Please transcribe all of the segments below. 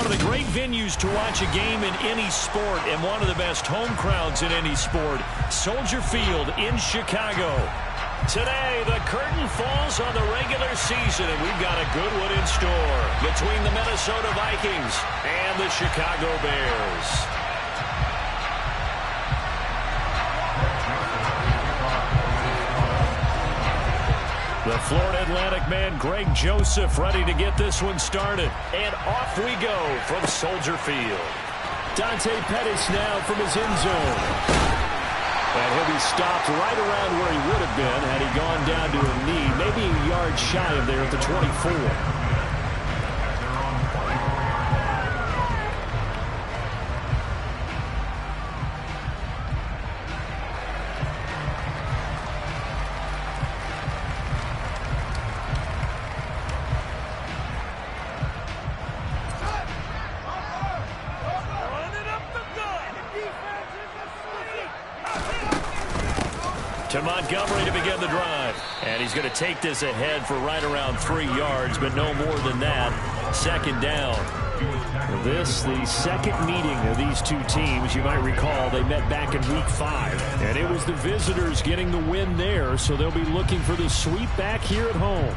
of the great venues to watch a game in any sport and one of the best home crowds in any sport, Soldier Field in Chicago. Today, the curtain falls on the regular season, and we've got a good one in store between the Minnesota Vikings and the Chicago Bears. The Florida Atlantic man, Greg Joseph, ready to get this one started. And off we go from Soldier Field. Dante Pettis now from his end zone. And he'll be stopped right around where he would have been had he gone down to a knee, maybe a yard shy of there at the 24. 'To Montgomery to begin the drive. And he's going to take this ahead for right around 3 yards, but no more than that. Second down. This, the second meeting of these two teams. You might recall they met back in Week 5. And it was the visitors getting the win there, so they'll be looking for the sweep back here at home.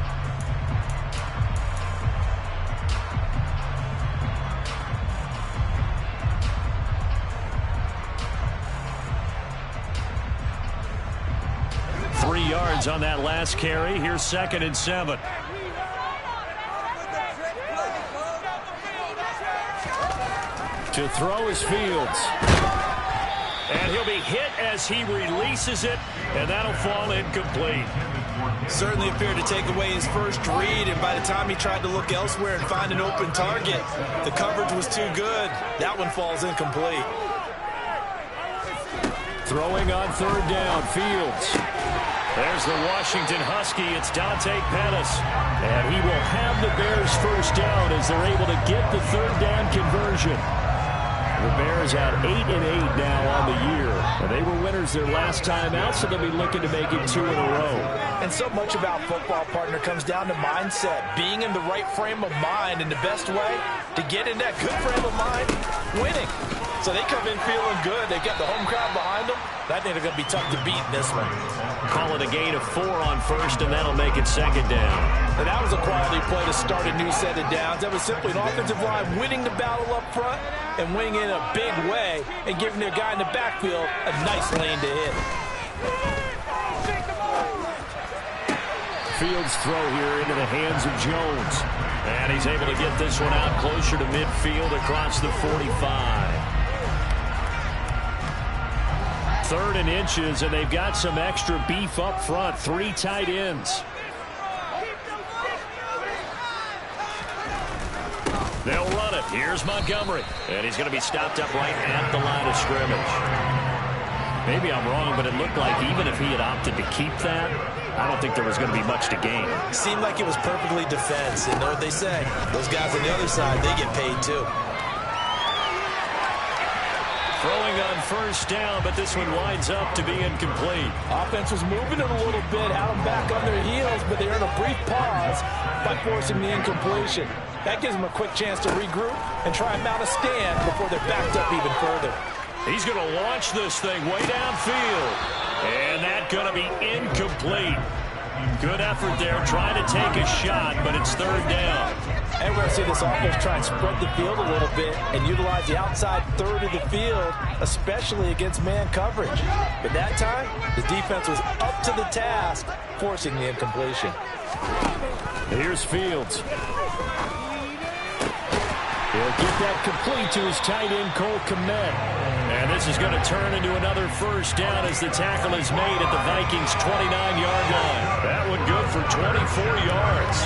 On that last carry. Here's 2nd and 7. To throw is Fields. And he'll be hit as he releases it, and that'll fall incomplete. Certainly appeared to take away his first read, and by the time he tried to look elsewhere and find an open target, the coverage was too good. That one falls incomplete. Throwing on 3rd down, Fields. There's the Washington Husky. It's Dante Pettis. And he will have the Bears first down as they're able to get the 3rd down conversion. The Bears at 8-8 now on the year. And they were winners their last time out, so they'll be looking to make it 2 in a row. And so much about football, partner, comes down to mindset. Being in the right frame of mind, and the best way to get in that good frame of mind, winning. So they come in feeling good. They've got the home crowd behind them. I think they're going to be tough to beat in this one. Call it a gain of 4 on 1st, and that'll make it 2nd down. And that was a quality play to start a new set of downs. That was simply an offensive line winning the battle up front and winning in a big way and giving their guy in the backfield a nice lane to hit. Fields throw here into the hands of Jones. And he's able to get this one out closer to midfield across the 45. 3rd and inches, and they've got some extra beef up front. 3 tight ends. They'll run it. Here's Montgomery. And he's going to be stopped up right at the line of scrimmage. Maybe I'm wrong, but it looked like even if he had opted to keep that, I don't think there was going to be much to gain. Seemed like it was perfectly defense. And know what they say? Those guys on the other side, they get paid too. Throwing on 1st down, but this one winds up to be incomplete. Offense was moving it a little bit, had them back on their heels, but they earned a brief pause by forcing the incompletion. That gives them a quick chance to regroup and try and mount a stand before they're backed up even further. He's going to launch this thing way downfield. And that's going to be incomplete. Good effort there, trying to take a shot, but it's 3rd down. And we're going to see this offense try and spread the field a little bit and utilize the outside 3rd of the field, especially against man coverage. But that time, the defense was up to the task, forcing the incompletion. Here's Fields. He'll get that complete to his tight end, Cole Kmet. And this is going to turn into another 1st down as the tackle is made at the Vikings' 29-yard line. That one good for 24 yards.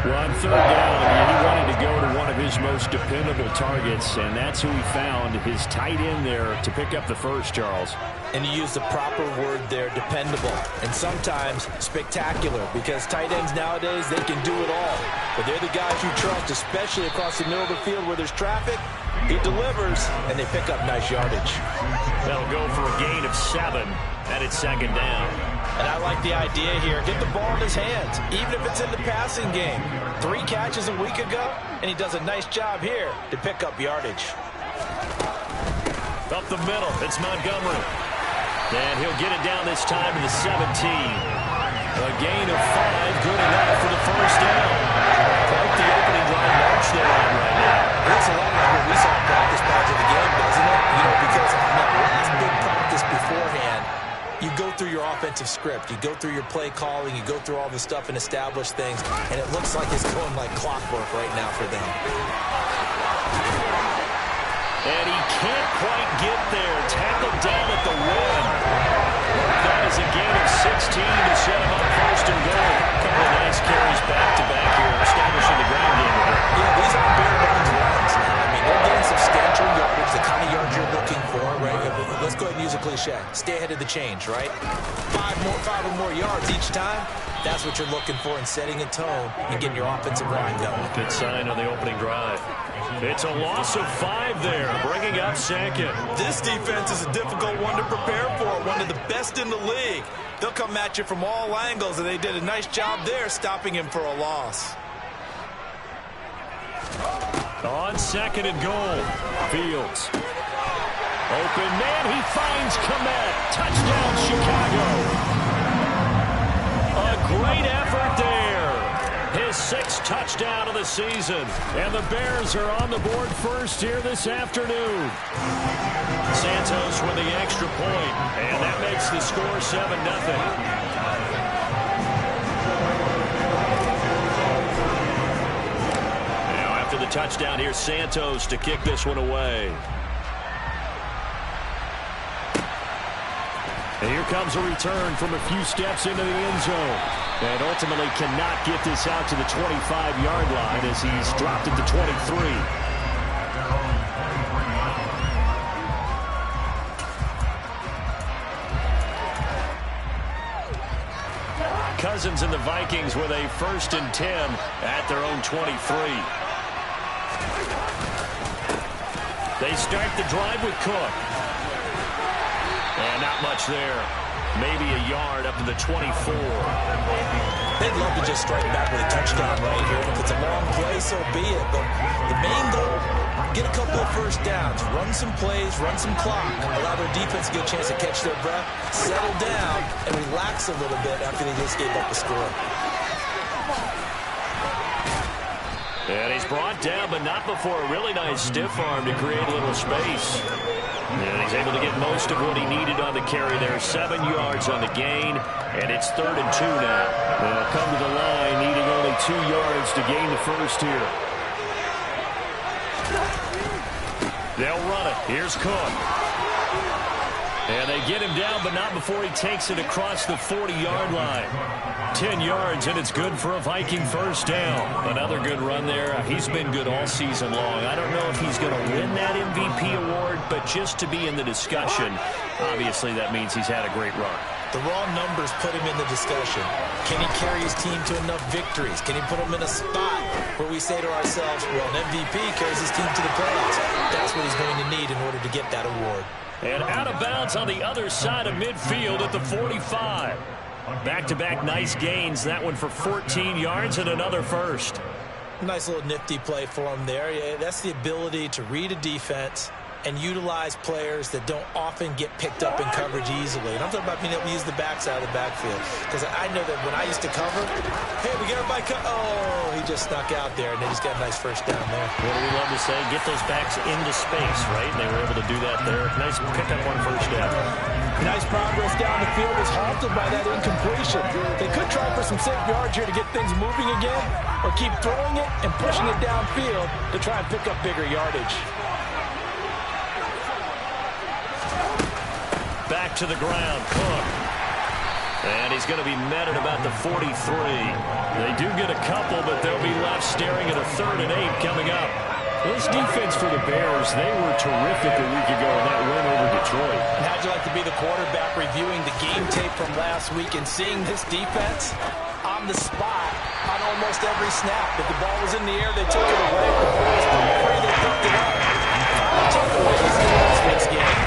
Well, on 3rd down, he wanted to go to one of his most dependable targets, and that's who he found, his tight end there, to pick up the first, Charles. And you use the proper word there, dependable, and sometimes spectacular, because tight ends nowadays, they can do it all. But they're the guys you trust, especially across the middle of the field where there's traffic. He delivers, and they pick up nice yardage. That'll go for a gain of 7, and it's 2nd down. And I like the idea here. Get the ball in his hands, even if it's in the passing game. 3 catches a week ago, and he does a nice job here to pick up yardage. Up the middle, it's Montgomery. And he'll get it down this time to the 17. A gain of 5, good enough for the first down. Quite the opening drive march they're on right now. Looks a lot like what we saw in practice parts of the game, doesn't it? You know, because on that last big practice beforehand, you go through your offensive script. You go through your play calling. You go through all the stuff and establish things. And it looks like it's going like clockwork right now for them. And he can't quite get there. Tackled down at the 1. That is a gain of 16 to set him up first and goal. A couple of nice carries back-to-back here, establishing the ground game. Yeah, these aren't bare bones runs now. I mean, they're getting substantial yardage, the kind of yards you're looking for, right? Let's go ahead and use a cliche. Stay ahead of the change, right? 5 or more yards each time. That's what you're looking for in setting a tone and getting your offensive line going. Good sign on the opening drive. It's a loss of 5 there, bringing up second. This defense is a difficult one to prepare for, one of the best in the league. They'll come at you from all angles, and they did a nice job there stopping him for a loss. On second and goal, Fields. Open man, he finds Komet. Touchdown, Chicago. A great effort there. His 6th touchdown of the season. And the Bears are on the board first here this afternoon. Santos with the extra point. And that makes the score 7-0. Now after the touchdown, here's Santos to kick this one away. And here comes a return from a few steps into the end zone. And ultimately cannot get this out to the 25-yard line as he's dropped at the 23. Cousins and the Vikings with a 1st and 10 at their own 23. They start the drive with Cook. And not much there. Maybe a yard up to the 24. They'd love to just strike back with a touchdown right here. If it's a long play, so be it. But the main goal, get a couple of first downs. Run some plays, run some clock. Allow their defense to get a chance to catch their breath, settle down, and relax a little bit after they just gave up a score. And he's brought down, but not before a really nice stiff arm to create a little space. And he's able to get most of what he needed on the carry there. 7 yards on the gain, and it's 3rd and 2 now. They'll come to the line, needing only 2 yards to gain the first here. They'll run it. Here's Cook. And they get him down, but not before he takes it across the 40-yard line. 10 yards, and it's good for a Viking first down. Another good run there. He's been good all season long. I don't know if he's going to win that MVP award, but just to be in the discussion, obviously that means he's had a great run. The raw numbers put him in the discussion. Can he carry his team to enough victories? Can he put them in a spot where we say to ourselves, well, an MVP carries his team to the playoffs. That's what he's going to need in order to get that award. And out of bounds on the other side of midfield at the 45. Back-to-back nice gains. That one for 14 yards and another first. Nice little nifty play for him there. Yeah, that's the ability to read a defense and utilize players that don't often get picked up in coverage easily. And I'm talking about being able to use the backside of the backfield. Because I know that when I used to cover, hey, we got everybody oh, he just snuck out there, and they just got a nice first down there. What do we love to say? Get those backs into space, right? And they were able to do that there. Nice pick up on first down. Nice progress down the field was halted by that incompletion. They could try for some safe yards here to get things moving again, or keep throwing it and pushing it downfield to try and pick up bigger yardage. Back to the ground, Cook. And he's going to be met at about the 43. They do get a couple, but they'll be left staring at a 3rd and 8 coming up. This defense for the Bears, they were terrific a week ago in that win over Detroit. And how'd you like to be the quarterback reviewing the game tape from last week and seeing this defense on the spot on almost every snap? If the ball was in the air, they took it away. Before they picked it up. Takeaways in last week's game.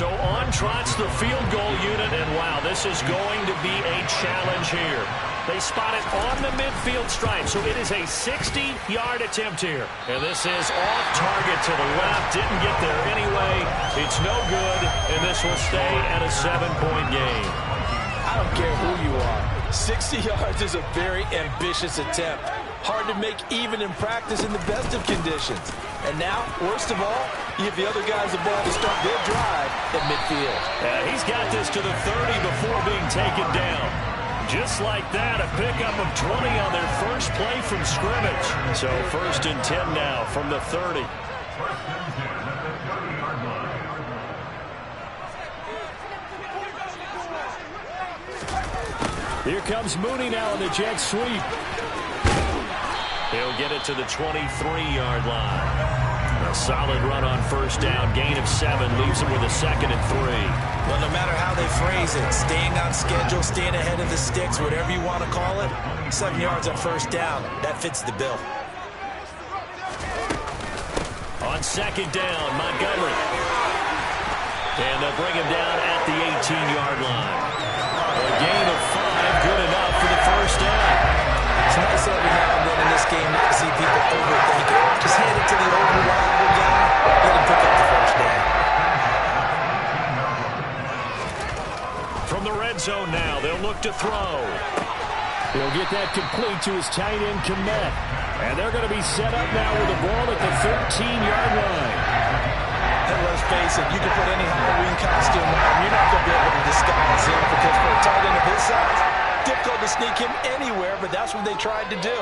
So on trots the field goal unit, and wow, this is going to be a challenge here. They spot it on the midfield stripe, so it is a 60-yard attempt here. And this is off target to the left. Didn't get there anyway. It's no good, and this will stay at a 7-point game. I don't care who you are. 60 yards is a very ambitious attempt. Hard to make even in practice in the best of conditions. And now, worst of all, you give the other guys the ball to start their drive at midfield. He's got this to the 30 before being taken down. Just like that, a pickup of 20 on their first play from scrimmage. So 1st and 10 now from the 30. Here comes Mooney now on the jet sweep. He'll get it to the 23-yard line. A solid run on 1st down. Gain of 7 leaves him with a 2nd and 3. Well, no matter how they phrase it, staying on schedule, staying ahead of the sticks, whatever you want to call it, 7 yards on 1st down, that fits the bill. On 2nd down, Montgomery. And they'll bring him down at the 18-yard line. A gain of 5, good enough for the 1st down. It's nice every now and then in this game not to see people overthink it. Just hand it to the over-reliable guy, let him pick up the 1st down. From the red zone now, they'll look to throw. He'll get that complete to his tight end, Komet. And they're going to be set up now with the ball at the 13-yard line. And let's face it, you can put any Halloween costume on, you're not going to be able to disguise him because for a tight end of his size, difficult to sneak him anywhere, but that's what they tried to do.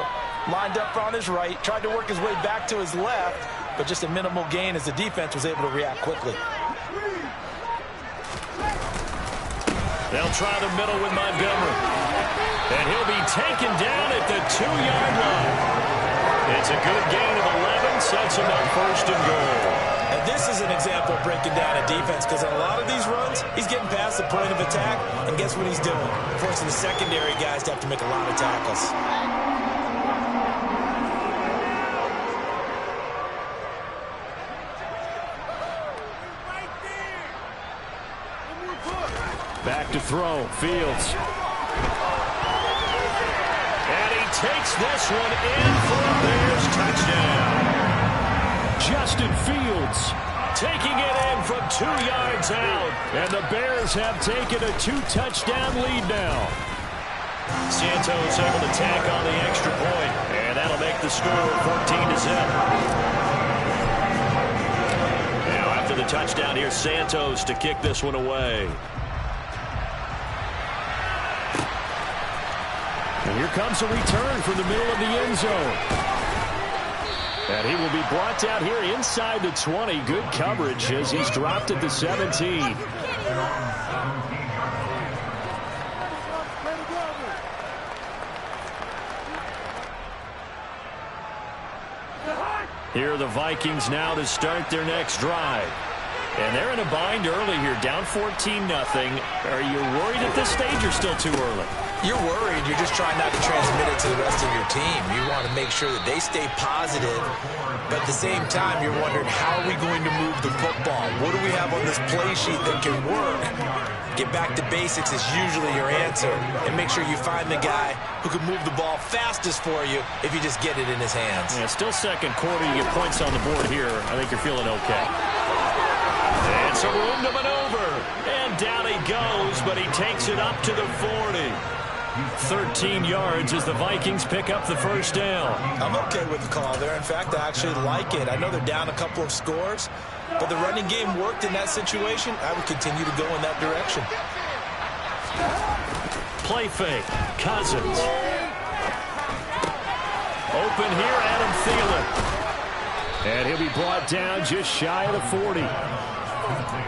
Lined up on his right, tried to work his way back to his left, but just a minimal gain as the defense was able to react quickly. They'll try the middle with Montgomery. And he'll be taken down at the 2-yard line. It's a good gain of 11, sets him up 1st and goal. And this is an example of breaking down a defense because in a lot of these runs, he's getting past the point of attack, and guess what he's doing? Forcing the secondary guys to have to make a lot of tackles. Back to throw, Fields. And he takes this one in for a Bears touchdown. Justin Fields taking it in from 2 yards out. And the Bears have taken a 2-touchdown lead now. Santos able to tack on the extra point. And that'll make the score 14-0. Now after the touchdown, here's Santos to kick this one away. And here comes a return from the middle of the end zone. And he will be brought down here inside the 20. Good coverage as he's dropped at the 17. Here are the Vikings now to start their next drive. And they're in a bind early here, down 14-0. Are you worried at this stage or still too early? You're worried. You're just trying not to transmit it to the rest of your team. You want to make sure that they stay positive, but at the same time, you're wondering, how are we going to move the football? What do we have on this play sheet that can work? Get back to basics is usually your answer, and make sure you find the guy who can move the ball fastest for you if you just get it in his hands. Yeah, still 2nd quarter. You get points on the board here. I think you're feeling okay. And some room to maneuver. And down he goes, but he takes it up to the 40. 13 yards as the Vikings pick up the 1st down. I'm okay with the call there. In fact, I actually like it. I know they're down a couple of scores, but the running game worked in that situation. I would continue to go in that direction. Play fake. Cousins. Open here, Adam Thielen. And he'll be brought down just shy of the 40.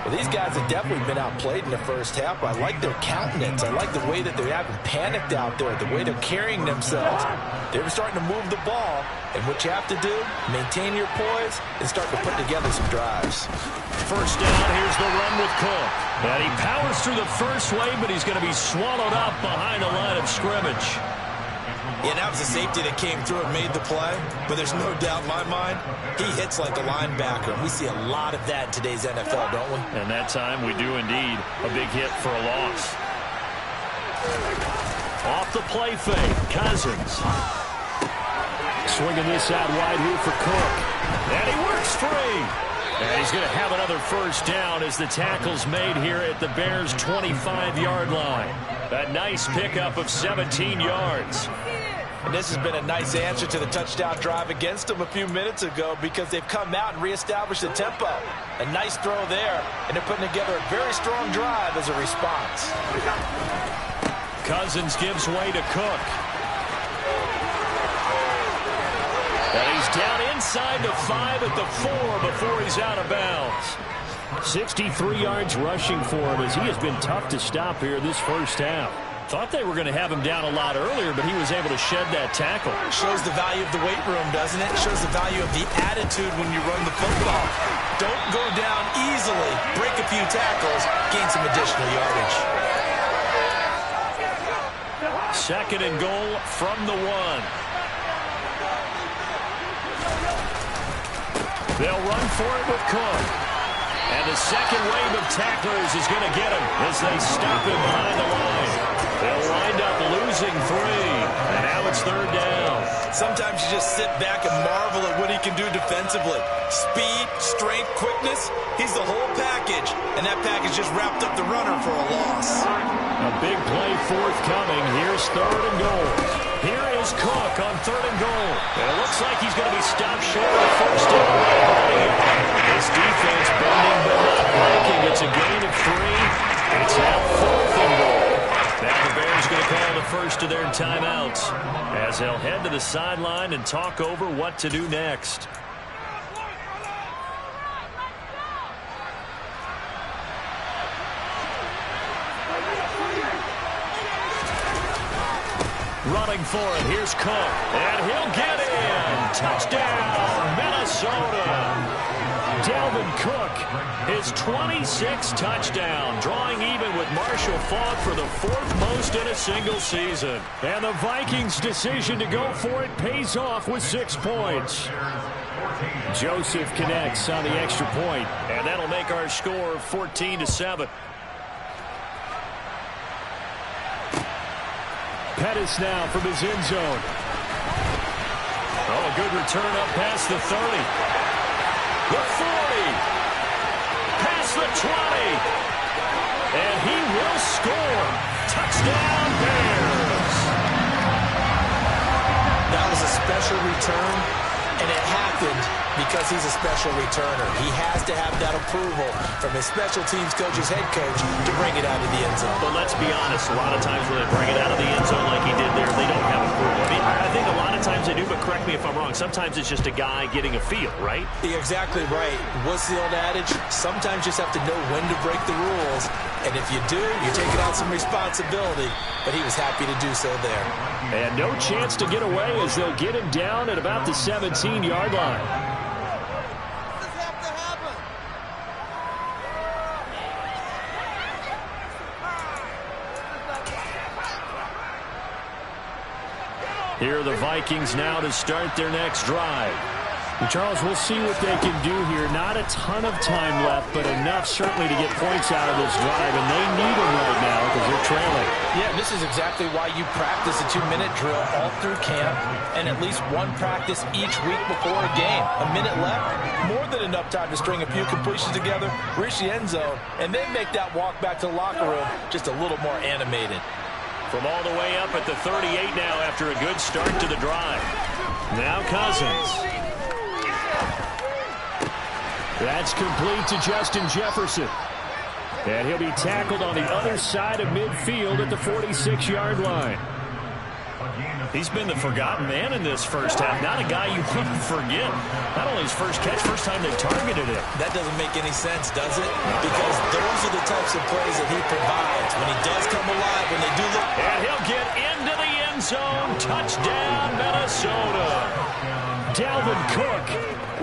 Well, these guys have definitely been outplayed in the 1st half. I like their countenance. I like the way that they haven't panicked out there, the way they're carrying themselves. They're starting to move the ball, and what you have to do, maintain your poise and start to put together some drives. 1st down, here's the run with Cook. And he powers through the first wave, but he's going to be swallowed up behind the line of scrimmage. Yeah, that was a safety that came through and made the play, but there's no doubt in my mind, he hits like a linebacker. We see a lot of that in today's NFL, don't we? And that time we do indeed. A big hit for a loss. Off the play fake, Cousins. Swinging this out wide here for Cook. And he works free. And he's going to have another first down as the tackle's made here at the Bears' 25-yard line. A nice pickup of 17 yards. And this has been a nice answer to the touchdown drive against them a few minutes ago because they've come out and reestablished the tempo. A nice throw there, and they're putting together a very strong drive as a response. Cousins gives way to Cook. And he's down inside the 5 at the 4 before he's out of bounds. 63 yards rushing for him as he has been tough to stop here this first half. Thought they were going to have him down a lot earlier, but he was able to shed that tackle. Shows the value of the weight room, doesn't it? Shows the value of the attitude when you run the football. Don't go down easily. Break a few tackles. Gain some additional yardage. Second and goal from the 1. They'll run for it with Cook. And the second wave of tacklers is going to get him as they stop him behind the line. They'll wind up losing 3. And now it's third down. Sometimes you just sit back and marvel at what he can do defensively. Speed, strength, quickness. He's the whole package. And that package just wrapped up the runner for a loss. A big play forthcoming. Here's third and goal. Here is Cook on third and goal. And it looks like he's going to be stopped short of the first down. This defense bending but not breaking. It's a gain of 3. It's now fourth and goal. Now the Bears going to call the first of their timeouts as they'll head to the sideline and talk over what to do next. Running for it. Here's Cook. And he'll get in. Touchdown, Minnesota. Dalvin Cook, his 26th touchdown, drawing even with Marshall Faulk for the 4th most in a single season. And the Vikings' decision to go for it pays off with 6 points. Joseph connects on the extra point, and that'll make our score 14-7. Pettis now from his end zone. Oh, a good return up past the 30. The 40. Past the 20. And he will score. Touchdown, Bears. That was a special return, and it happened because he's a special returner. He has to have that approval from his special teams coach's head coach to bring it out of the end zone. But let's be honest, a lot of times when they bring it out of the end zone like he did there, they don't have approval. I mean, I think a lot of times they do, but correct me if I'm wrong. Sometimes it's just a guy getting a feel, right? You're exactly right. What's the old adage? Sometimes you just have to know when to break the rules. And if you do, you're taking on some responsibility. But he was happy to do so there. And no chance to get away as they'll get him down at about the 17-yard line. Here are the Vikings now to start their next drive. And Charles, we'll see what they can do here. Not a ton of time left, but enough certainly to get points out of this drive, and they need them right now because they're trailing. Yeah, this is exactly why you practice a 2-minute drill all through camp and at least one practice each week before a game. A minute left, more than enough time to string a few completions together, reach the end zone, and then make that walk back to the locker room just a little more animated. From all the way up at the 38 now after a good start to the drive. Now Cousins. That's complete to Justin Jefferson. And he'll be tackled on the other side of midfield at the 46-yard line. He's been the forgotten man in this first half. Not a guy you want to forget. Not only his first catch, first time they've targeted him. That doesn't make any sense, does it? Because those are the types of plays that he provides. When he does come alive, when they do look. And he'll get into the end zone. Touchdown, Minnesota. Dalvin Cook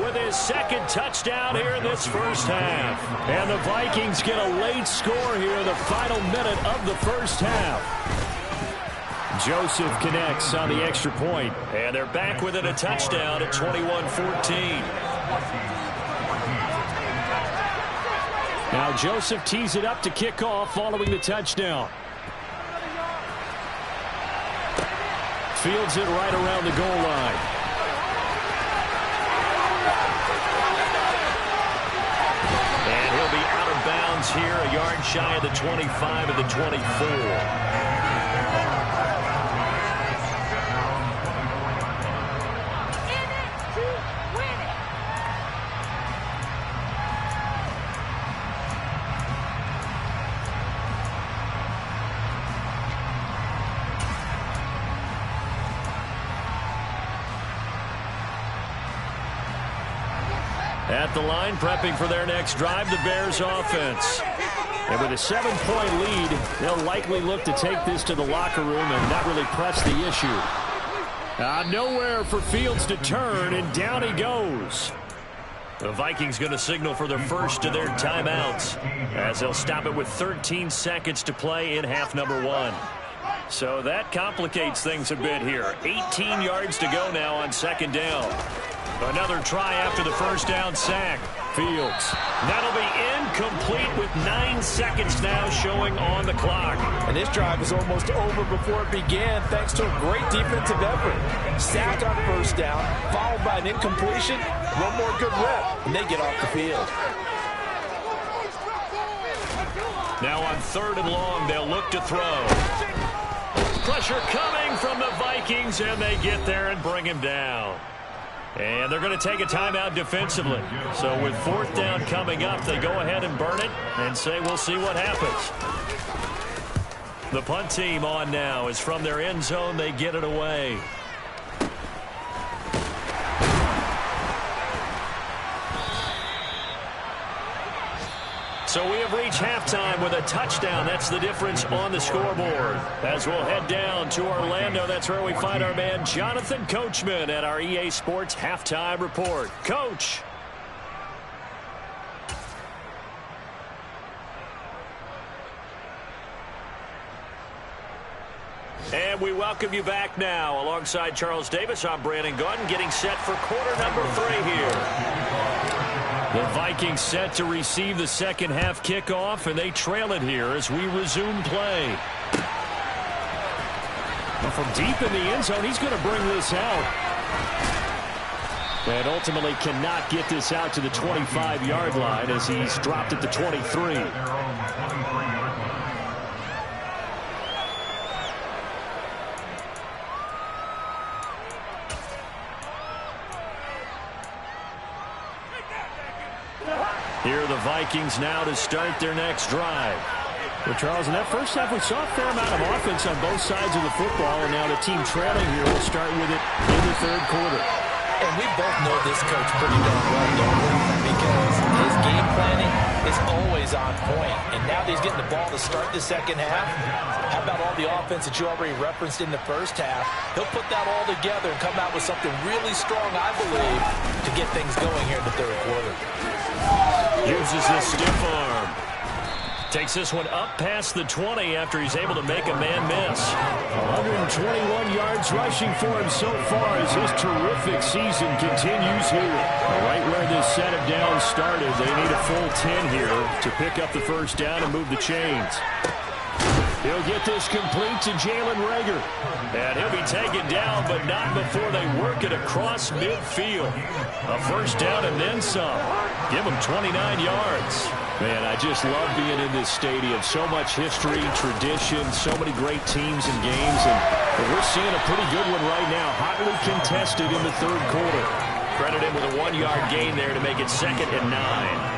with his second touchdown here in this first half. And the Vikings get a late score here in the final minute of the first half. Joseph connects on the extra point, and they're back within a touchdown at 21-14. Now Joseph tees it up to kick off following the touchdown. Fields it right around the goal line. And he'll be out of bounds here, a yard shy of the 25 of the 24. At the line, prepping for their next drive, the Bears offense. And with a 7-point lead, they'll likely look to take this to the locker room and not really press the issue. Nowhere for Fields to turn, and down he goes. The Vikings going to signal for the first of their timeouts, as they'll stop it with 13 seconds to play in half number 1. So that complicates things a bit here. 18 yards to go now on second down. Another try after the first down sack. Fields. That'll be incomplete with 9 seconds now showing on the clock. And this drive was almost over before it began thanks to a great defensive effort. Sack on first down, followed by an incompletion. One more good rep, and they get off the field. Now on 3rd and long, they'll look to throw. Pressure coming from the Vikings, and they get there and bring him down. And they're going to take a timeout defensively. So with 4th down coming up, they go ahead and burn it and say we'll see what happens. The punt team on now is from their end zone. They get it away. So we have reached halftime with a touchdown. That's the difference on the scoreboard. As we'll head down to Orlando, that's where we find our man Jonathan Coachman at our EA Sports Halftime Report. Coach. And we welcome you back now. Alongside Charles Davis, I'm Brandon Gunn, getting set for quarter number 3 here. The Vikings set to receive the second half kickoff, and they trail it here as we resume play. Well, from deep in the end zone, he's going to bring this out. And ultimately cannot get this out to the 25-yard line as he's dropped at the 23. Here are the Vikings now to start their next drive. Well, Charles, in that first half, we saw a fair amount of offense on both sides of the football, and now the team trailing here will start with it in the 3rd quarter. And we both know this coach pretty darn well, don't we? Because his game planning is always on point. And now that he's getting the ball to start the second half, how about all the offense that you already referenced in the first half? He'll put that all together and come out with something really strong, I believe, to get things going here in the 3rd quarter. Uses the stiff arm. Takes this one up past the 20 after he's able to make a man miss. 121 yards rushing for him so far as his terrific season continues here. Right where this set of downs started, they need a full 10 here to pick up the first down and move the chains. He'll get this complete to Jalen Reagor. And he'll be taken down, but not before they work it across midfield. A first down and then some. Give him 29 yards. Man, I just love being in this stadium. So much history, tradition, so many great teams and games. And we're seeing a pretty good one right now. Hotly contested in the 3rd quarter. Credit him with a 1-yard gain there to make it 2nd and 9.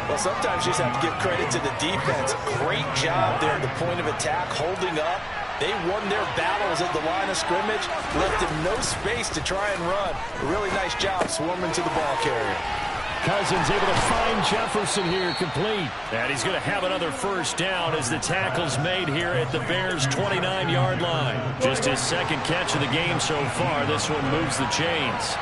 Well, sometimes you just have to give credit to the defense. Great job there at the point of attack, holding up. They won their battles at the line of scrimmage, left him no space to try and run. A really nice job swarming to the ball carrier. Cousins able to find Jefferson here, complete. And he's going to have another first down as the tackle's made here at the Bears' 29-yard line. Just his 2nd catch of the game so far. This one moves the chains.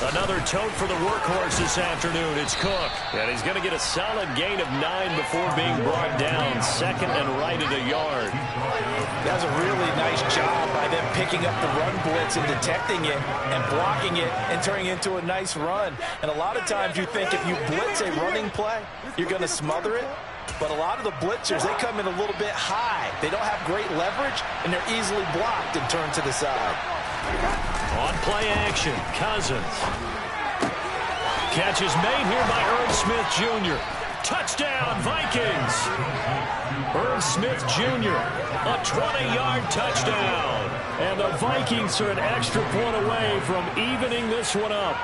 Another tote for the workhorse this afternoon. It's Cook. And he's going to get a solid gain of 9 before being brought down. Second and right at a yard. That was a really nice job by them picking up the run blitz and detecting it and blocking it and turning it into a nice run. And a lot of times you think if you blitz a running play, you're going to smother it. But a lot of the blitzers, they come in a little bit high. They don't have great leverage, and they're easily blocked and turned to the side. On play action, Cousins. Catch is made here by Irv Smith Jr. Touchdown, Vikings. Irv Smith Jr., a 20-yard touchdown. And the Vikings are an extra point away from evening this one up.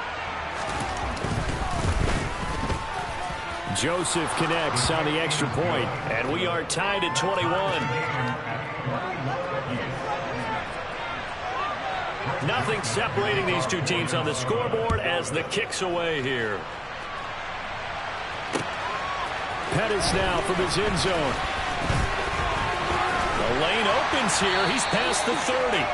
Joseph connects on the extra point, and we are tied at 21. Nothing separating these two teams on the scoreboard as the kick's away here. Pettis now from his end zone. The lane opens here. He's past the 30.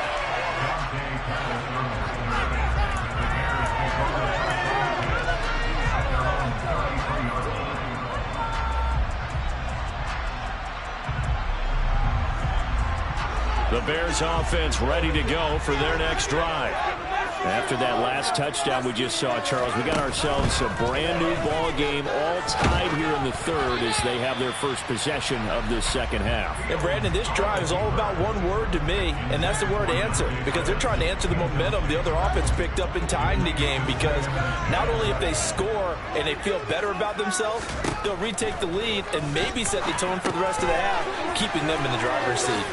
The Bears offense ready to go for their next drive. After that last touchdown we just saw, Charles, we got ourselves a brand new ball game, all tied here in the third as they have their first possession of this second half. And Brandon, this drive is all about one word to me, and that's the word answer, because they're trying to answer the momentum the other offense picked up in tying the game, because not only if they score and they feel better about themselves, they'll retake the lead and maybe set the tone for the rest of the half, keeping them in the driver's seat.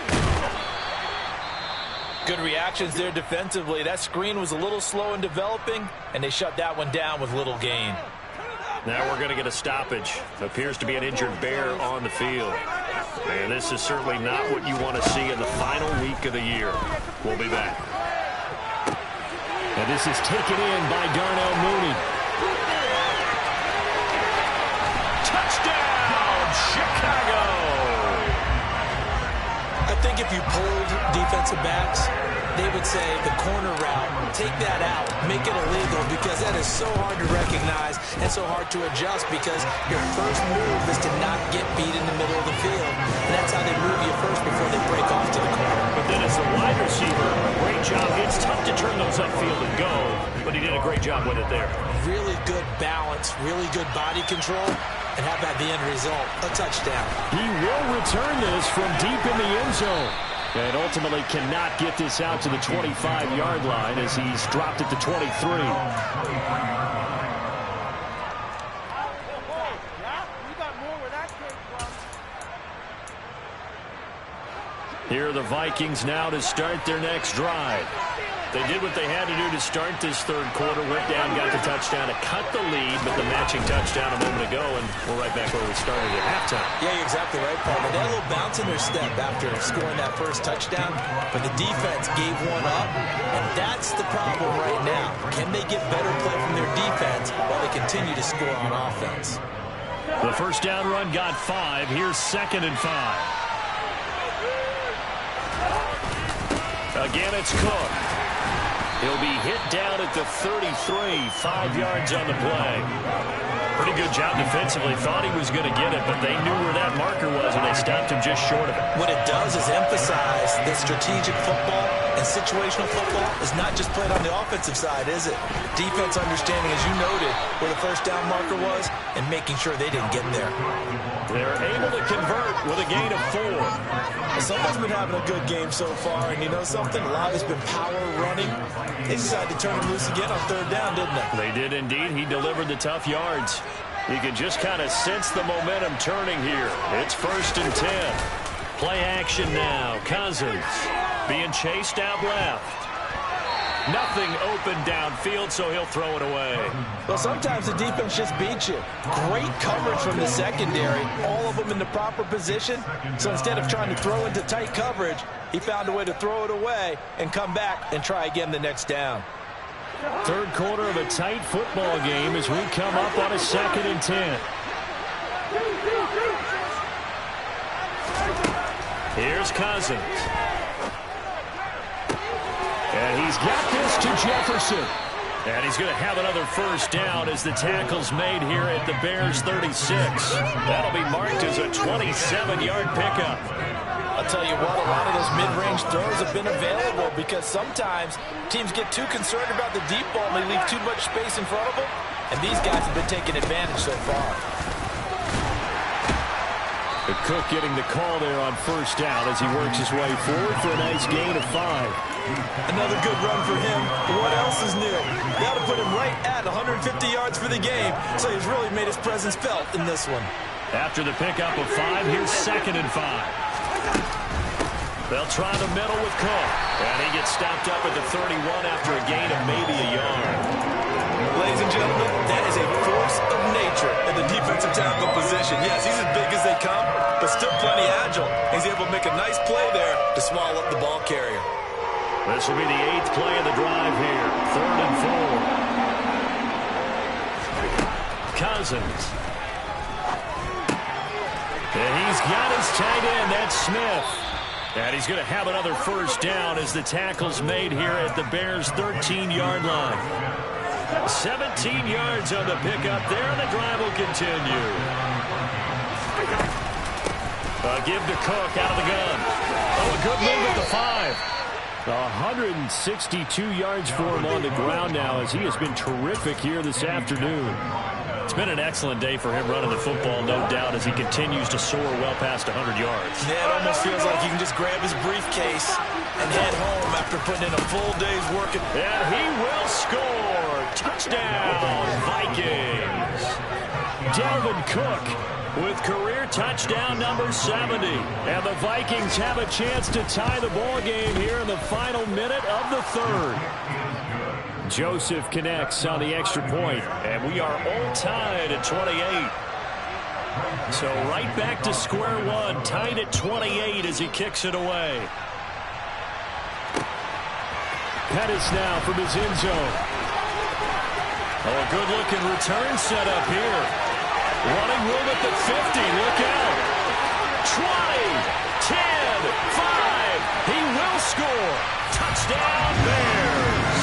Good reactions there defensively. That screen was a little slow in developing, and they shut that one down with little gain. Now we're going to get a stoppage. Appears to be an injured Bear on the field. And this is certainly not what you want to see in the final week of the year. We'll be back. And this is taken in by Darnell Mooney. Touchdown, Chicago! I think if you polled defensive backs, they would say the corner route, take that out, make it illegal, because that is so hard to recognize and so hard to adjust, because your first move is to not get beat in the middle of the field. And that's how they move you first before they break off to the corner. But then as a wide receiver, great job. It's tough to turn those upfield and go, but he did a great job with it there. Really good balance, really good body control, and how about the end result? A touchdown. He will return this from deep in the end zone. And ultimately cannot get this out to the 25-yard line as he's dropped it to 23. Here are the Vikings now to start their next drive. They did what they had to do to start this third quarter. Went down, got the touchdown to cut the lead, but the matching touchdown a moment ago, and we're right back where we started at halftime. Yeah, you're exactly right, Paul. They had a little bounce in their step after scoring that first touchdown, but the defense gave one up, and that's the problem right now. Can they get better play from their defense while they continue to score on offense? The first down run got 5. Here's 2nd and 5. Again, it's Cook. He'll be hit down at the 33, 5 yards on the play. Pretty good job defensively. Thought he was going to get it, but they knew where that marker was, and they stopped him just short of it. What it does is emphasize that strategic football and situational football is not just played on the offensive side, is it? Defense understanding, as you noted, where the first down marker was and making sure they didn't get there. They're able to convert with a gain of 4. Someone's been having a good game so far, and you know something? A lot has been power running. They decided to turn him loose again on third down, didn't they? They did indeed. He delivered the tough yards. You can just kind of sense the momentum turning here. It's 1st and 10. Play action now. Cousins being chased out left. Nothing open downfield, so he'll throw it away. Well, sometimes the defense just beats you. Great coverage from the secondary, all of them in the proper position. So instead of trying to throw into tight coverage, he found a way to throw it away and come back and try again the next down. Third quarter of a tight football game as we come up on a 2nd and 10. Here's Cousins. And he's got this to Jefferson. And he's going to have another first down as the tackle's made here at the Bears' 36. That'll be marked as a 27-yard pickup. I'll tell you what, a lot of those mid-range throws have been available because sometimes teams get too concerned about the deep ball and they leave too much space in front of them. And these guys have been taking advantage so far. The Cook getting the call there on first down as he works his way forward for a nice gain of 5. Another good run for him. What else is new? That'll put him right at 150 yards for the game, so he's really made his presence felt in this one. After the pickup of 5, here's 2nd and 5. They'll try the middle with Cook. And he gets stopped up at the 31 after a gain of maybe a yard. Ladies and gentlemen, that is a force of nature in the defensive tackle position. Yes, he's as big as they come, but still plenty agile. He's able to make a nice play there to swallow up the ball carrier. This will be the 8th play of the drive here. 3rd and 4. Cousins. And he's got his tight end. That's Smith. And he's going to have another first down as the tackle's made here at the Bears' 13-yard line. 17 yards on the pickup there, and the drive will continue. Give to Cook out of the gun. Oh, a good move at the 5. 162 yards for him on the ground now as he has been terrific here this afternoon. It's been an excellent day for him running the football, no doubt, as he continues to soar well past 100 yards. Yeah, it almost feels like he can just grab his briefcase and head home after putting in a full day's work. And he will score. Touchdown, Vikings. Dalvin Cook with career touchdown number 70. And the Vikings have a chance to tie the ball game here in the final minute of the 3rd. Joseph connects on the extra point, and we are all tied at 28. So right back to square one, tied at 28 as he kicks it away. Pettis now from his end zone. Oh, a good-looking return set up here. Running room at the 50. Look out. 20, 10, 5. He will score. Touchdown, Bears.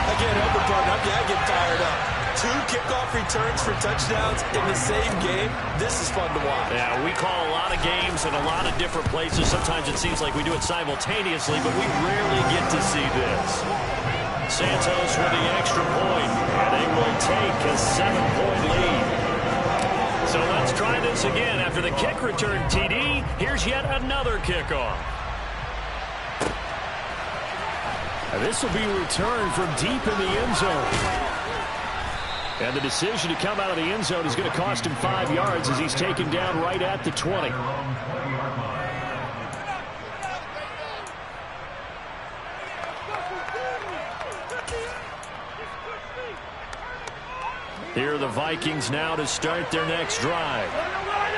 I can't help it, partner. I get fired up. 2 kickoff returns for touchdowns in the same game. This is fun to watch. Yeah, we call a lot of games in a lot of different places. Sometimes it seems like we do it simultaneously, but we rarely get to see this. Santos with the extra point, and they will take a 7-point lead. So let's try this again. After the kick return TD, here's yet another kickoff. And this will be returned from deep in the end zone. And the decision to come out of the end zone is going to cost him 5 yards as he's taken down right at the 20. Here are the Vikings now to start their next drive.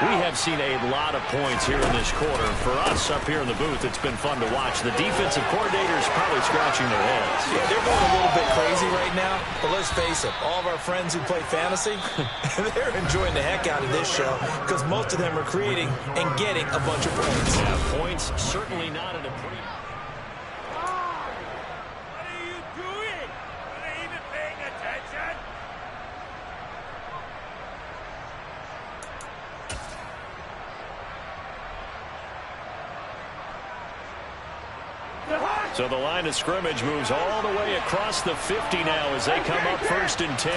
We have seen a lot of points here in this quarter. For us up here in the booth, it's been fun to watch. The defensive coordinators probably scratching their heads. Yeah, they're going a little bit crazy right now, but let's face it, all of our friends who play fantasy, they're enjoying the heck out of this show because most of them are creating and getting a bunch of points. Yeah, points certainly not in a pre. What are you doing? Are they even paying attention? So the line of scrimmage moves all the way across the 50 now as they come up 1st and 10.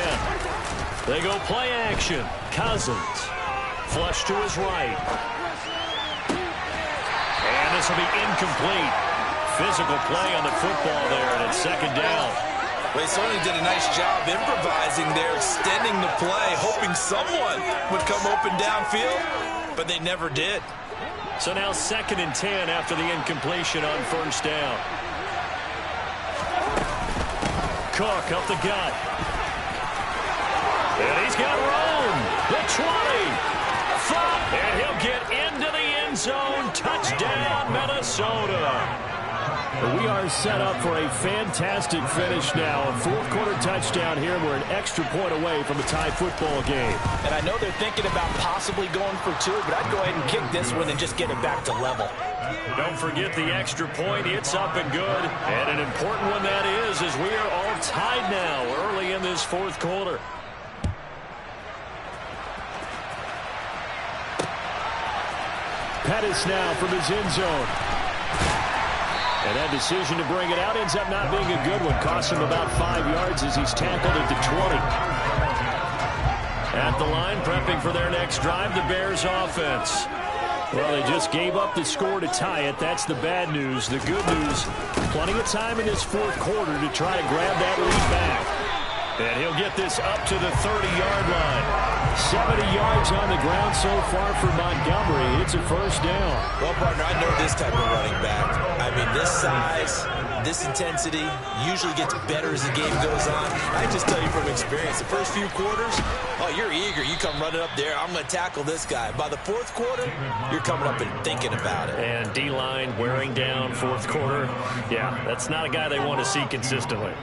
They go play action. Cousins. Flush to his right. And this will be incomplete. Physical play on the football there, and it's 2nd down. Well, they certainly did a nice job improvising there, extending the play, hoping someone would come open downfield, but they never did. So now 2nd and 10 after the incompletion on 1st down. Cook up the gut. And he's got room. The 20. And he'll get into the end zone. Touchdown, Minnesota. We are set up for a fantastic finish now. A 4th quarter touchdown here. We're an extra point away from a tie football game. And I know they're thinking about possibly going for 2, but I'd go ahead and kick this one and just get it back to level. Don't forget the extra point. It's up and good. And an important one that is, as we are all tied now early in this fourth quarter. Pettis now from his end zone. And that decision to bring it out ends up not being a good one. Costs him about 5 yards as he's tackled at the 20. At the line, prepping for their next drive, the Bears offense. Well, they just gave up the score to tie it. That's the bad news. The good news, plenty of time in this fourth quarter to try to grab that lead back. And he'll get this up to the 30-yard line. 70 yards on the ground so far for Montgomery. It's a first down. Well, partner, I know this type of running back. I mean, this size, this intensity usually gets better as the game goes on. I just tell you from experience, the first few quarters, oh, you're eager. You come running up there, I'm going to tackle this guy. By the fourth quarter, you're coming up and thinking about it. And D-line wearing down fourth quarter. Yeah, that's not a guy they want to see consistently.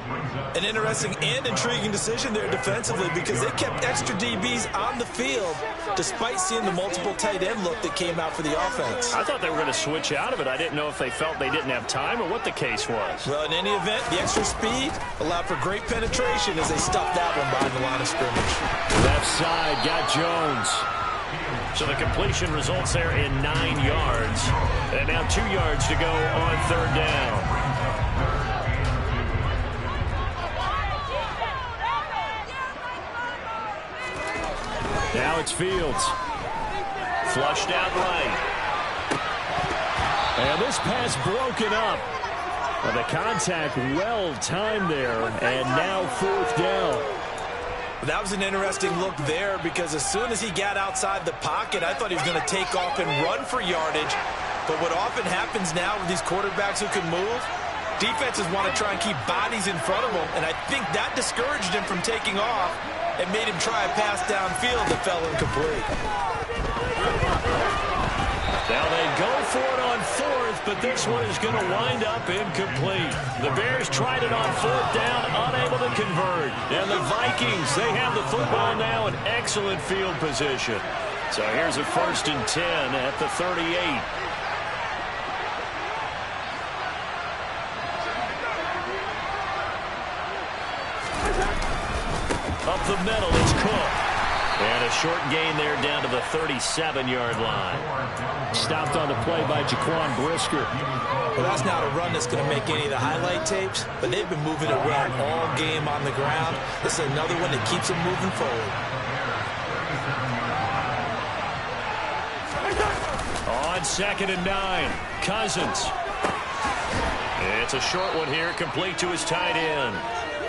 An interesting and intriguing decision there defensively because they kept extra DBs on the field despite seeing the multiple tight end look that came out for the offense. I thought they were going to switch out of it. I didn't know if they felt they didn't have time or what the case was. Well, in any event, the extra speed allowed for great penetration as they stuffed that one behind the line of scrimmage. Left side, got Jones. So the completion results there in 9 yards. And now 2 yards to go on third down. Now it's Fields. Flushed out right. And this pass broken up. Well, the contact well timed there. And now fourth down. That was an interesting look there because as soon as he got outside the pocket, I thought he was going to take off and run for yardage. But what often happens now with these quarterbacks who can move, defenses want to try and keep bodies in front of them. And I think that discouraged him from taking off and made him try a pass downfield that fell incomplete. Now they go for it on fourth, but this one is going to wind up incomplete. The Bears tried it on fourth down, unable to convert. And the Vikings, they have the football now in excellent field position. So here's a 1st and 10 at the 38. Up the middle, it's Cook. And a short gain there down to the 37-yard line. Stopped on the play by Jaquan Brisker. Well, that's not a run that's going to make any of the highlight tapes, but they've been moving it well all game on the ground. This is another one that keeps them moving forward. On 2nd and 9, Cousins. It's a short one here, complete to his tight end.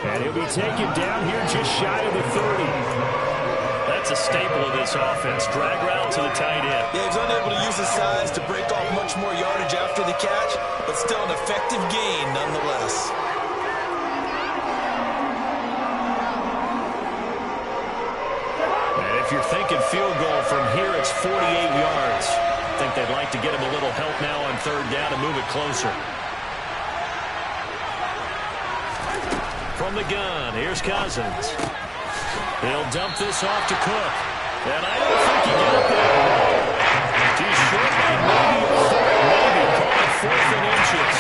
And he'll be taken down here just shy of the 30. That's a staple of this offense. Drag route to the tight end. Yeah, he's unable to use his size to break off much more yardage after the catch, but still an effective gain nonetheless. And if you're thinking field goal from here, it's 48 yards. I think they'd like to get him a little help now on third down to move it closer. From the gun, here's Cousins. He'll dump this off to Cook. And I don't think he got there. He's short by maybe call it 4th and inches.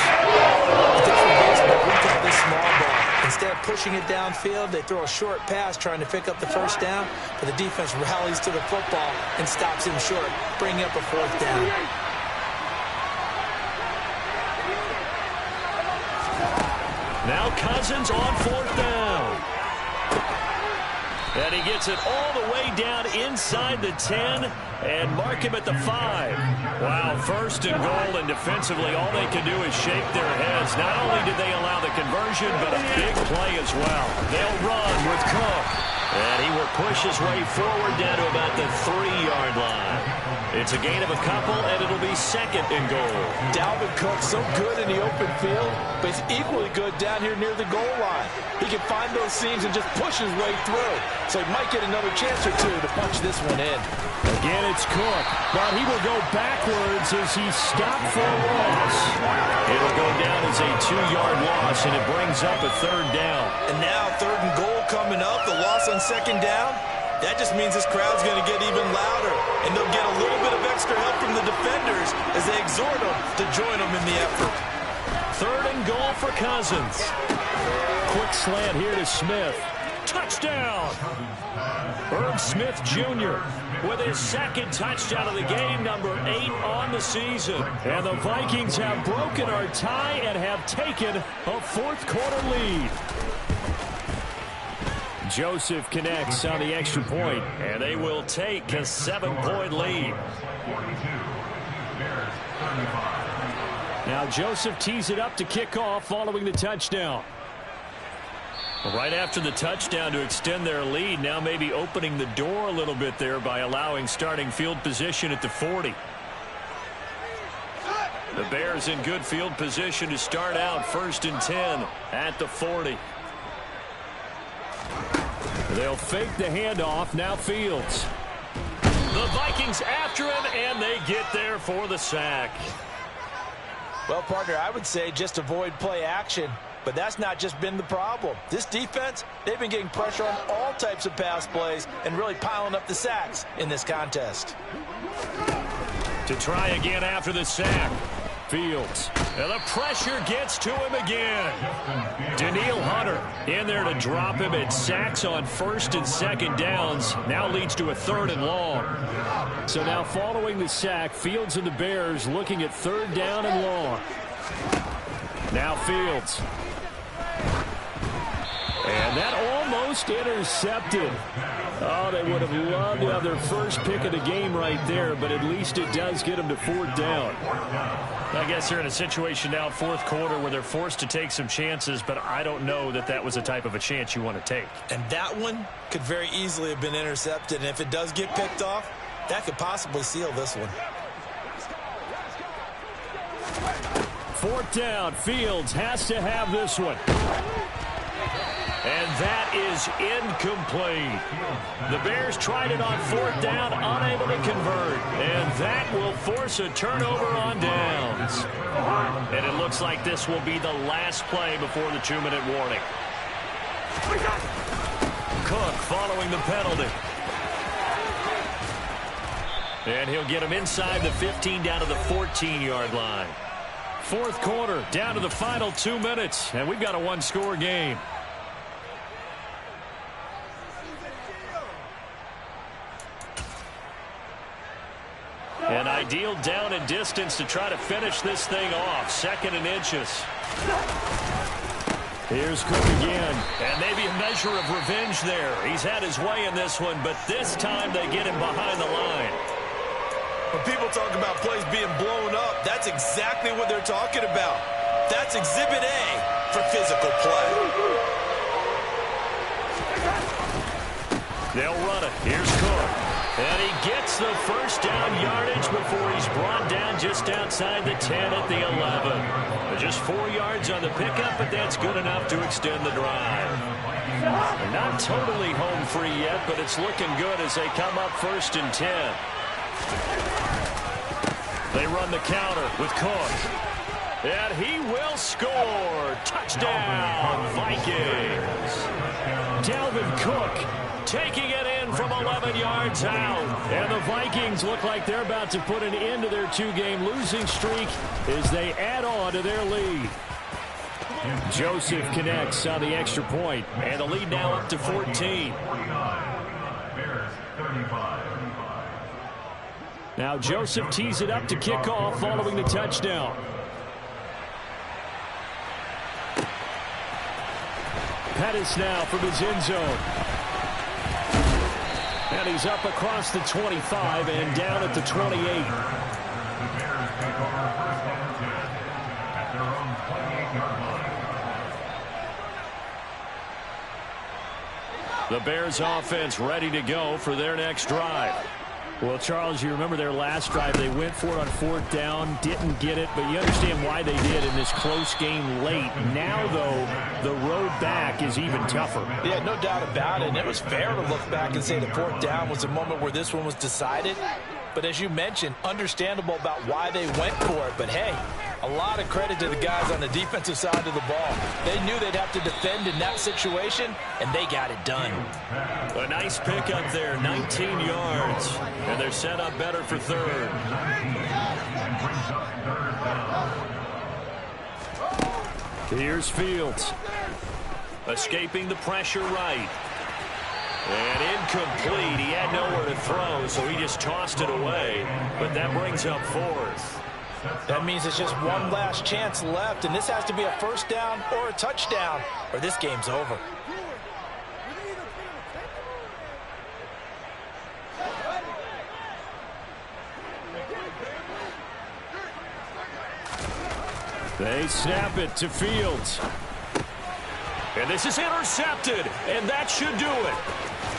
Different baseball, we call this small ball. Instead of pushing it downfield, they throw a short pass trying to pick up the first down, but the defense rallies to the football and stops him short, bringing up a 4th down. Now Cousins on 4th down. And he gets it all the way down inside the 10 and mark him at the 5. Wow, 1st and goal, and defensively all they can do is shake their heads. Not only did they allow the conversion, but a big play as well. They'll run with Cook. And he will push his way forward down to about the 3-yard line. It's a gain of a couple, and it'll be 2nd and goal. Dalvin Cook so good in the open field, but he's equally good down here near the goal line. He can find those seams and just push his way through. So he might get another chance or two to punch this one in. Again, it's Cook, but he will go backwards as he stopped for a loss. It'll go down as a 2-yard loss, and it brings up a 3rd down. And now 3rd and goal coming up. The loss on 2nd down. That just means this crowd's going to get even louder, and they'll get a little bit of extra help from the defenders as they exhort them to join them in the effort. 3rd and goal for Cousins. Quick slant here to Smith. Touchdown! Irv Smith Jr. with his 2nd touchdown of the game, number 8 on the season. And the Vikings have broken our tie and have taken a 4th quarter lead. Joseph connects on the extra point, and they will take a 7-point lead. Now Joseph tees it up to kick off following the touchdown. Right after the touchdown to extend their lead, now maybe opening the door a little bit there by allowing starting field position at the 40. The Bears in good field position to start out 1st and 10 at the 40. They'll fake the handoff. Now Fields. The Vikings after him, and they get there for the sack. Well, partner, I would say just avoid play action, but that's not just been the problem. This defense, they've been getting pressure on all types of pass plays and really piling up the sacks in this contest. To try again after the sack. Fields. And the pressure gets to him again. Daniil Hunter in there to drop him. It sacks on 1st and 2nd downs. Now leads to a 3rd and long. So now following the sack, Fields and the Bears looking at 3rd down and long. Now Fields. And that almost intercepted. Oh, they would have loved to have their first pick of the game right there, but at least it does get them to 4th down. I guess they're in a situation now, 4th quarter, where they're forced to take some chances, but I don't know that that was the type of a chance you want to take. And that one could very easily have been intercepted, and if it does get picked off, that could possibly seal this one. 4th down, Fields has to have this one. And that is incomplete. The Bears tried it on 4th down, unable to convert. And that will force a turnover on downs. And it looks like this will be the last play before the 2-minute warning. Cook following the penalty. And he'll get him inside the 15 down to the 14-yard line. 4th quarter, down to the final 2 minutes. And we've got a 1-score game. An ideal down and distance to try to finish this thing off. 2nd and inches. Here's Cook again. And maybe a measure of revenge there. He's had his way in this one, but this time they get him behind the line. When people talk about plays being blown up, that's exactly what they're talking about. That's Exhibit A for physical play. They'll run it. Here's Cook. And he gets the 1st down yardage before he's brought down just outside the 10 at the 11. Just 4 yards on the pickup, but that's good enough to extend the drive. They're not totally home free yet, but it's looking good as they come up 1st and 10. They run the counter with Cook. And he will score. Touchdown, Vikings. Dalvin Cook taking it in from 11 yards out. And the Vikings look like they're about to put an end to their 2-game losing streak as they add on to their lead. Joseph connects on the extra point, and the lead now up to 14. Now Joseph tees it up to kick off following the touchdown. Pettis now from his end zone. And he's up across the 25 and down at the 28. The Bears offense ready to go for their next drive. Well, Charles, you remember their last drive. They went for it on 4th down, didn't get it, but you understand why they did in this close game late. Now, though, the road back is even tougher. Yeah, no doubt about it. And it was fair to look back and say the 4th down was the moment where this one was decided. But as you mentioned, understandable about why they went for it. But, hey, A lot of credit to the guys on the defensive side of the ball. They knew they'd have to defend in that situation, and they got it done. A nice pickup there, 19 yards. And they're set up better for third. Here's Fields. Escaping the pressure right. And incomplete. He had nowhere to throw, so he just tossed it away. But that brings up fourth. That means it's just one last chance left, and this has to be a first down or a touchdown, or this game's over. They snap it to Fields. And this is intercepted, and that should do it.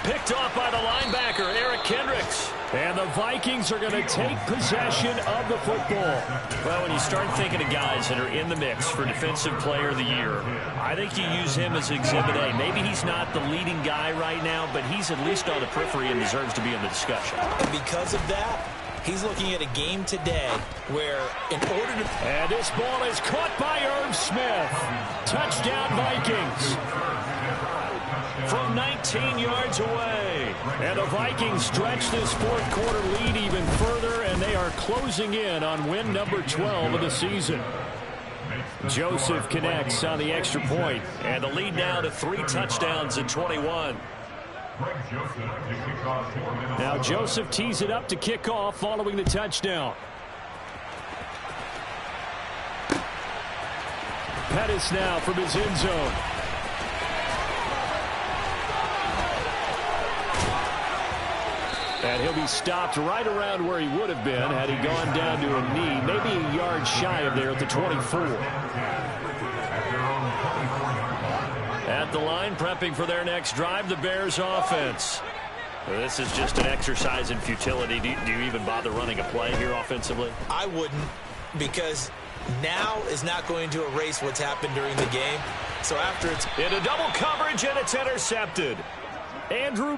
Picked off by the linebacker, Eric Kendricks. And the Vikings are going to take possession of the football. Well, when you start thinking of guys that are in the mix for Defensive Player of the Year, I think you use him as Exhibit A. Maybe he's not the leading guy right now, but he's at least on the periphery and deserves to be in the discussion. And because of that, he's looking at a game today where in order to... And this ball is caught by Irv Smith. Touchdown Vikings. From 19 yards away. And the Vikings stretch this fourth quarter lead even further, and they are closing in on win number 12 of the season. Joseph connects on the extra point, and the lead now to 3 touchdowns at 21. Now Joseph tees it up to kick off following the touchdown. Pettis now from his end zone. And he'll be stopped right around where he would have been had he gone down to a knee, maybe a yard shy of there at the 24. At the line, prepping for their next drive, the Bears offense. This is just an exercise in futility. Do you even bother running a play here offensively? I wouldn't, because now is not going to erase what's happened during the game. So after it's... Into double coverage, and it's intercepted. Andrew